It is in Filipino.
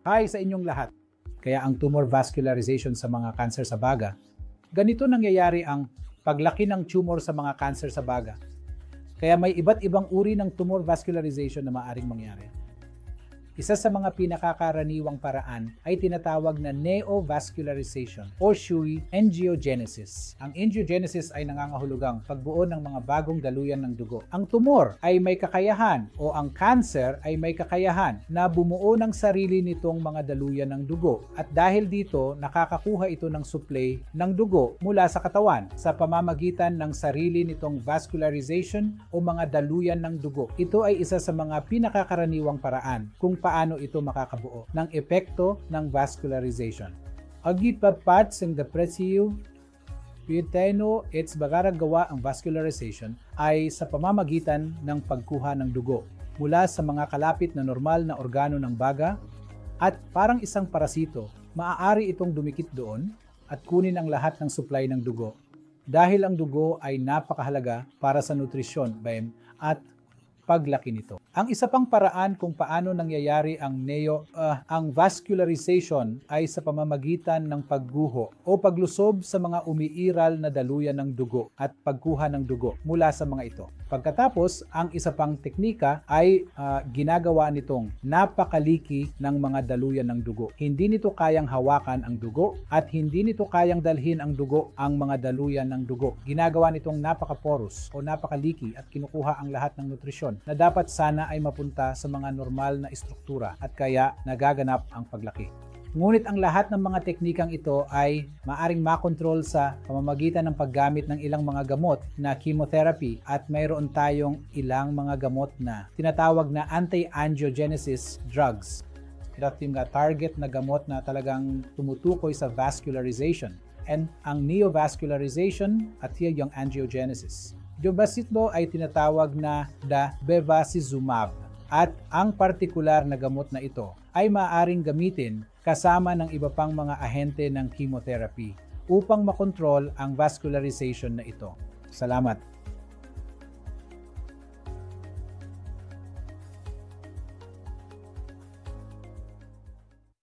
Hi sa inyong lahat. Kaya ang tumor vascularization sa mga cancer sa baga, ganito nangyayari ang paglaki ng tumor sa mga cancer sa baga. Kaya may iba't ibang uri ng tumor vascularization na maaaring mangyari. Isa sa mga pinakakaraniwang paraan ay tinatawag na neovascularization o SHUI angiogenesis. Ang angiogenesis ay nangangahulugang pagbuo ng mga bagong daluyan ng dugo. Ang tumor ay may kakayahan o ang cancer ay may kakayahan na bumuo ng sarili nitong mga daluyan ng dugo. At dahil dito, nakakakuha ito ng supply ng dugo mula sa katawan sa pamamagitan ng sarili nitong vascularization o mga daluyan ng dugo. Ito ay isa sa mga pinakakaraniwang paraan kung paano ito makakabuo ng epekto ng vascularization. Agipapad sing depresiyo, Pieteno its bagaragawa ang vascularization ay sa pamamagitan ng pagkuha ng dugo mula sa mga kalapit na normal na organo ng baga at parang isang parasito, maaari itong dumikit doon at kunin ang lahat ng supply ng dugo. Dahil ang dugo ay napakahalaga para sa nutrisyon, at paglaki nito. Ang isa pang paraan kung paano nangyayari ang vascularization ay sa pamamagitan ng pagguho o paglusob sa mga umiiral na daluyan ng dugo at pagkuha ng dugo mula sa mga ito. Pagkatapos, ang isa pang teknika ay ginagawa nitong napakaliki ng mga daluyan ng dugo. Hindi nito kayang hawakan ang dugo at hindi nito kayang dalhin ang dugo ang mga daluyan ng dugo. Ginagawa nitong napaka-porous o napakaliki at kinukuha ang lahat ng nutrisyon na dapat sana ay mapunta sa mga normal na istruktura at kaya nagaganap ang paglaki. Ngunit ang lahat ng mga teknikang ito ay maaring makontrol sa pamamagitan ng paggamit ng ilang mga gamot na chemotherapy at mayroon tayong ilang mga gamot na tinatawag na anti-angiogenesis drugs. Ito yung target na gamot na talagang tumutukoy sa vascularization and ang neovascularization at yung angiogenesis. Yung basito ay tinatawag na bevacizumab at ang partikular na gamot na ito ay maaaring gamitin kasama ng iba pang mga ahente ng chemotherapy upang makontrol ang vascularization na ito. Salamat!